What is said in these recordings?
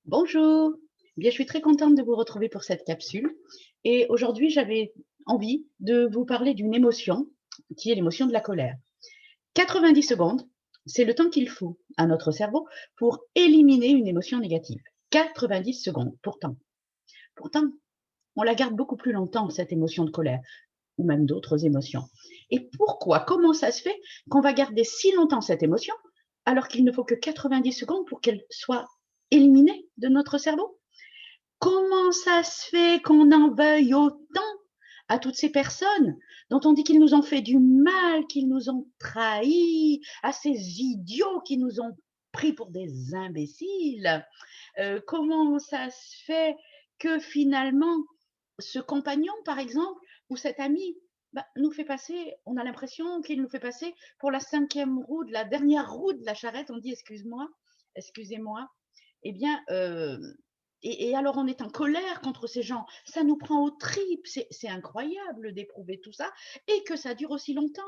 Bonjour, bien, je suis très contente de vous retrouver pour cette capsule. Et aujourd'hui, j'avais envie de vous parler d'une émotion qui est l'émotion de la colère. 90 secondes, c'est le temps qu'il faut à notre cerveau pour éliminer une émotion négative. 90 secondes, pourtant, on la garde beaucoup plus longtemps, cette émotion de colère, ou même d'autres émotions. Et pourquoi, comment ça se fait qu'on va garder si longtemps cette émotion alors qu'il ne faut que 90 secondes pour qu'elle soit éliminée de notre cerveau? Comment ça se fait qu'on en veuille autant à toutes ces personnes dont on dit qu'ils nous ont fait du mal, qu'ils nous ont trahis, à ces idiots qui nous ont pris pour des imbéciles? Comment ça se fait que finalement ce compagnon, par exemple, ou cet ami, bah, nous fait passer, on a l'impression qu'il nous fait passer pour la 5e roue, de la dernière roue de la charrette, on dit excuse-moi, excusez-moi. Eh bien, et alors on est en colère contre ces gens. Ça nous prend aux tripes. C'est incroyable d'éprouver tout ça et que ça dure aussi longtemps.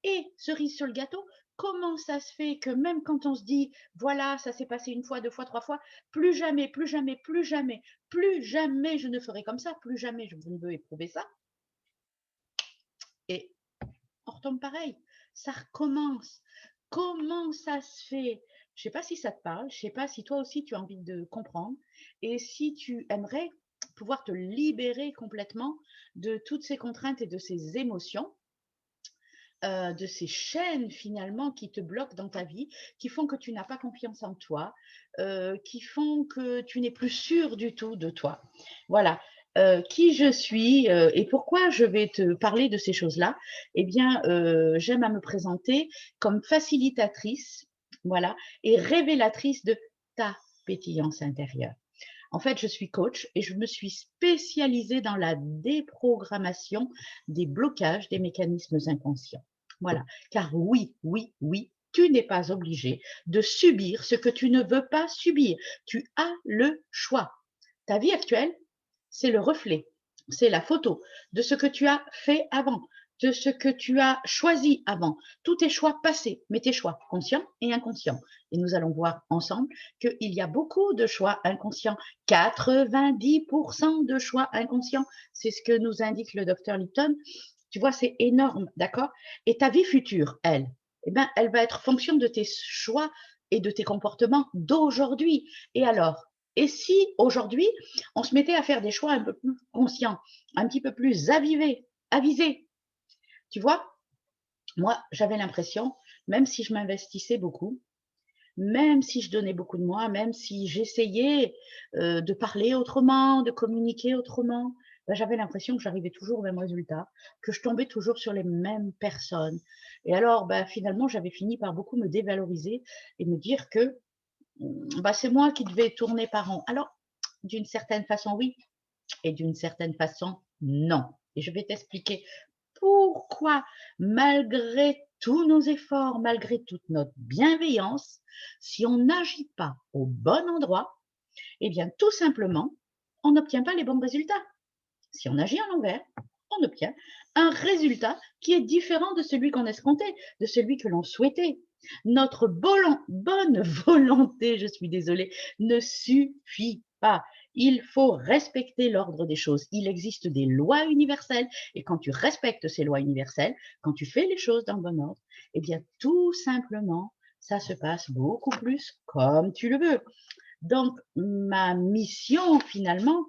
Et cerise sur le gâteau, comment ça se fait que même quand on se dit, voilà, ça s'est passé une fois, 2 fois, 3 fois, plus jamais, plus jamais, plus jamais, plus jamais je ne ferai comme ça, plus jamais je ne veux éprouver ça. Et on retombe pareil. Ça recommence. Comment ça se fait? Je ne sais pas si ça te parle, je ne sais pas si toi aussi tu as envie de comprendre et si tu aimerais pouvoir te libérer complètement de toutes ces contraintes et de ces émotions, de ces chaînes finalement qui te bloquent dans ta vie, qui font que tu n'as pas confiance en toi, qui font que tu n'es plus sûr du tout de toi. Voilà. Qui je suis et pourquoi je vais te parler de ces choses-là. Eh bien, j'aime à me présenter comme facilitatrice, voilà, et révélatrice de ta pétillance intérieure. En fait, je suis coach et je me suis spécialisée dans la déprogrammation des blocages des mécanismes inconscients. Voilà. Car oui, oui, oui, tu n'es pas obligé de subir ce que tu ne veux pas subir. Tu as le choix. Ta vie actuelle, c'est le reflet, c'est la photo de ce que tu as fait avant, de ce que tu as choisi avant, tous tes choix passés, mais tes choix conscients et inconscients. Et nous allons voir ensemble qu'il y a beaucoup de choix inconscients, 90% de choix inconscients, c'est ce que nous indique le docteur Lipton. Tu vois, c'est énorme, d'accord? Et ta vie future, elle, eh ben, elle va être fonction de tes choix et de tes comportements d'aujourd'hui. Et alors, et si aujourd'hui, on se mettait à faire des choix un peu plus conscients, un petit peu plus avisés, tu vois, moi, j'avais l'impression, même si je m'investissais beaucoup, même si je donnais beaucoup de moi, même si j'essayais de parler autrement, de communiquer autrement, ben, j'avais l'impression que j'arrivais toujours au même résultat, que je tombais toujours sur les mêmes personnes. Et alors, ben, finalement, j'avais fini par beaucoup me dévaloriser et me dire que ben, c'est moi qui devais tourner par rond. Alors, d'une certaine façon, oui, et d'une certaine façon, non. Et je vais t'expliquer pourquoi, malgré tous nos efforts, malgré toute notre bienveillance, si on n'agit pas au bon endroit, eh bien, tout simplement, on n'obtient pas les bons résultats. Si on agit en l'envers, on obtient un résultat qui est différent de celui qu'on escomptait, de celui que l'on souhaitait. Notre bonne volonté, je suis désolée, ne suffit pas. Il faut respecter l'ordre des choses. Il existe des lois universelles et quand tu respectes ces lois universelles, quand tu fais les choses dans le bon ordre, eh bien tout simplement, ça se passe beaucoup plus comme tu le veux. Donc, ma mission finalement,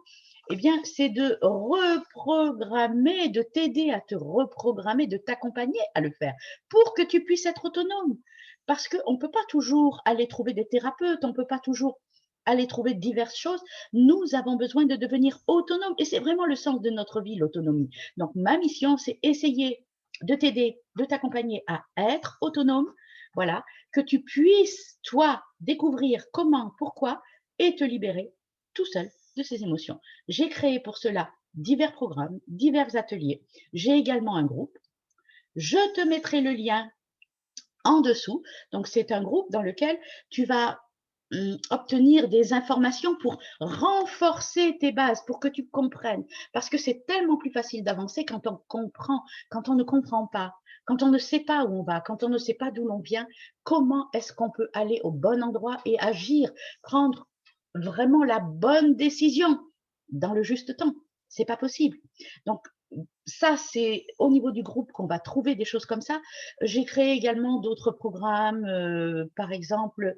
eh bien, c'est de reprogrammer, de t'aider à te reprogrammer, de t'accompagner à le faire pour que tu puisses être autonome. Parce qu'on ne peut pas toujours aller trouver des thérapeutes, on ne peut pas toujours aller trouver diverses choses. Nous avons besoin de devenir autonomes et c'est vraiment le sens de notre vie, l'autonomie. Donc, ma mission, c'est essayer de t'aider, de t'accompagner à être autonome, voilà, que tu puisses, toi, découvrir comment, pourquoi et te libérer tout seul de ces émotions. J'ai créé pour cela divers programmes, divers ateliers. J'ai également un groupe. Je te mettrai le lien en dessous. Donc, c'est un groupe dans lequel tu vas obtenir des informations pour renforcer tes bases, pour que tu comprennes. Parce que c'est tellement plus facile d'avancer quand on comprend, quand on ne comprend pas, quand on ne sait pas où on va, quand on ne sait pas d'où l'on vient, comment est-ce qu'on peut aller au bon endroit et agir, prendre vraiment la bonne décision dans le juste temps. C'est pas possible. Donc, ça, c'est au niveau du groupe qu'on va trouver des choses comme ça. J'ai créé également d'autres programmes, par exemple,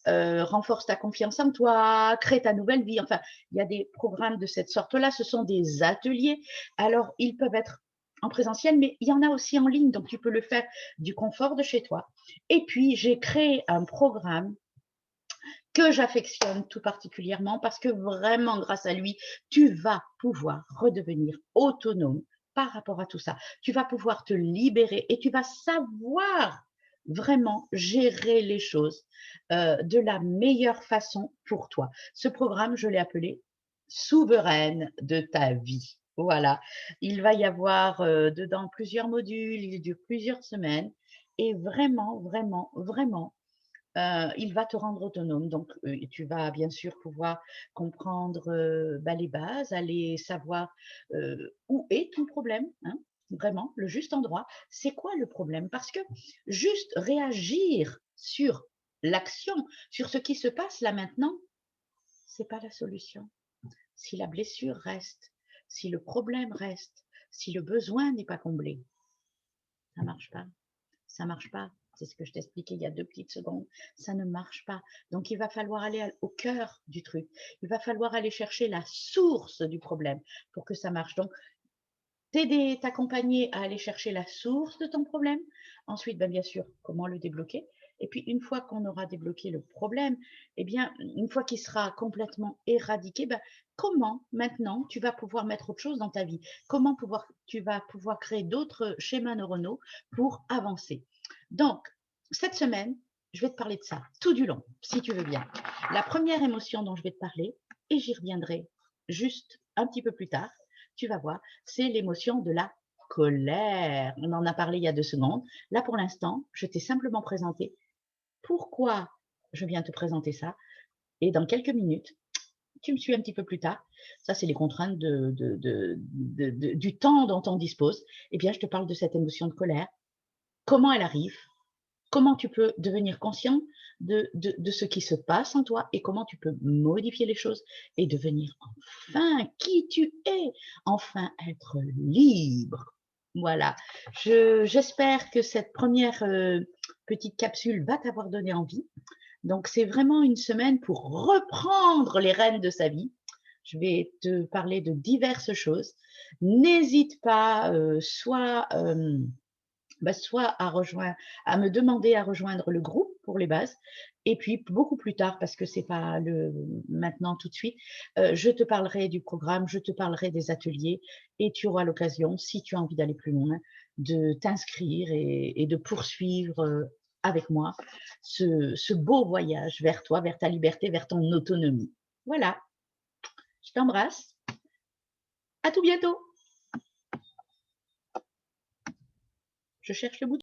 renforce ta confiance en toi, crée ta nouvelle vie. Enfin, il y a des programmes de cette sorte-là. Ce sont des ateliers. Alors, ils peuvent être en présentiel, mais il y en a aussi en ligne, donc tu peux le faire du confort de chez toi. Et puis, j'ai créé un programme que j'affectionne tout particulièrement parce que vraiment, grâce à lui, tu vas pouvoir redevenir autonome par rapport à tout ça. Tu vas pouvoir te libérer et tu vas savoir vraiment gérer les choses de la meilleure façon pour toi. Ce programme, je l'ai appelé Souveraine de ta vie. Voilà, il va y avoir dedans plusieurs modules, il dure plusieurs semaines et vraiment, vraiment, vraiment, il va te rendre autonome. Donc, tu vas bien sûr pouvoir comprendre, bah, les bases, aller savoir, où est ton problème, hein, vraiment, le juste endroit. C'est quoi le problème? Parce que juste réagir sur l'action, sur ce qui se passe là maintenant, c'est pas la solution. Si la blessure reste, si le problème reste, si le besoin n'est pas comblé, ça marche pas. Ça marche pas. C'est ce que je t'expliquais il y a 2 petites secondes. Ça ne marche pas. Donc, il va falloir aller au cœur du truc. Il va falloir aller chercher la source du problème pour que ça marche. Donc, t'aider, t'accompagner à aller chercher la source de ton problème. Ensuite, ben, bien sûr, comment le débloquer. Et puis, une fois qu'on aura débloqué le problème, eh bien, une fois qu'il sera complètement éradiqué, ben, comment maintenant tu vas pouvoir mettre autre chose dans ta vie? Comment tu vas pouvoir créer d'autres schémas neuronaux pour avancer? Donc, cette semaine, je vais te parler de ça tout du long, si tu veux bien. La première émotion dont je vais te parler, et j'y reviendrai juste un petit peu plus tard, tu vas voir, c'est l'émotion de la colère. On en a parlé il y a 2 secondes. Là, pour l'instant, je t'ai simplement présenté pourquoi je viens te présenter ça. Et dans quelques minutes, tu me suis un petit peu plus tard. Ça, c'est les contraintes du temps dont on dispose. Eh bien, je te parle de cette émotion de colère. Comment elle arrive? Comment tu peux devenir conscient de ce qui se passe en toi et comment tu peux modifier les choses et devenir enfin qui tu es, enfin être libre. Voilà, j'espère que cette première petite capsule va t'avoir donné envie. Donc, c'est vraiment une semaine pour reprendre les rênes de sa vie. Je vais te parler de diverses choses. N'hésite pas, soit à me demander à rejoindre le groupe pour les bases, et puis beaucoup plus tard, parce que c'est pas maintenant tout de suite, je te parlerai du programme, je te parlerai des ateliers, et tu auras l'occasion, si tu as envie d'aller plus loin, de t'inscrire et de poursuivre avec moi ce beau voyage vers toi, vers ta liberté, vers ton autonomie. Voilà, je t'embrasse. À tout bientôt. Je cherche le bouton.